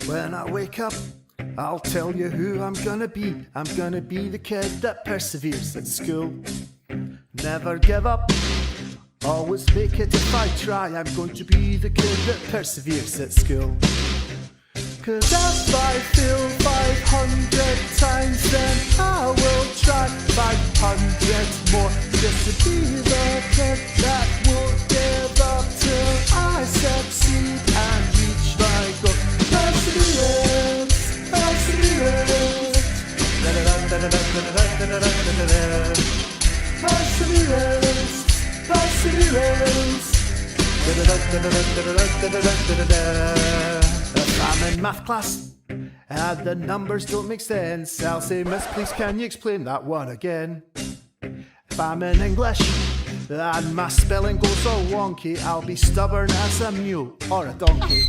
When I wake up, I'll tell you who I'm gonna be. I'm gonna be the kid that perseveres at school. Never give up, always make it if I try. I'm going to be the kid that perseveres at school. 'Cause if I fail 500 times, then I will try 500 more, just to be the kid that won't give up till I succeed and reach my goal. Perseverance, perseverance, perseverance, perseverance. If I'm in math class and the numbers don't make sense, I'll say, "Miss, please can you explain that one again?" If I'm in English and my spelling goes all wonky, I'll be stubborn as a mule or a donkey.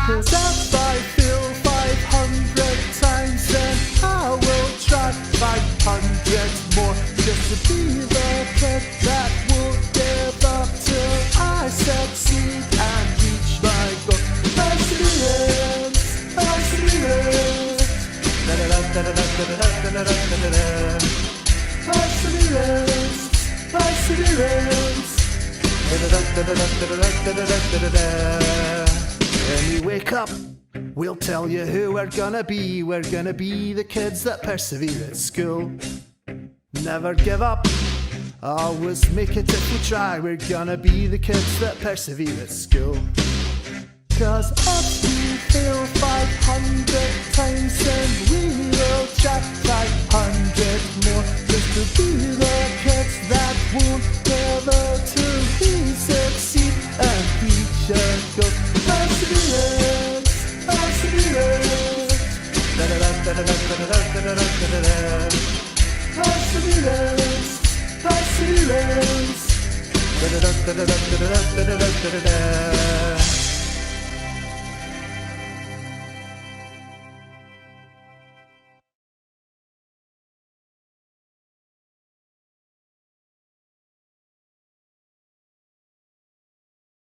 'Cause if I fail 500 times, then I will try 500 more, just to be the kid that won't give up till I succeed and reach my goal. Perseverance, perseverance, perseverance, perseverance. When we wake up, we'll tell you who we're gonna be. We're gonna be the kids that persevere at school. Never give up, always make it if we try. We're gonna be the kids that persevere at school. 'Cause if we fail 500 times, then we will try 500 more, just to be the kids that won't give up till we succeed and reach our goal. Perseverance, perseverance, perseverance, perseverance.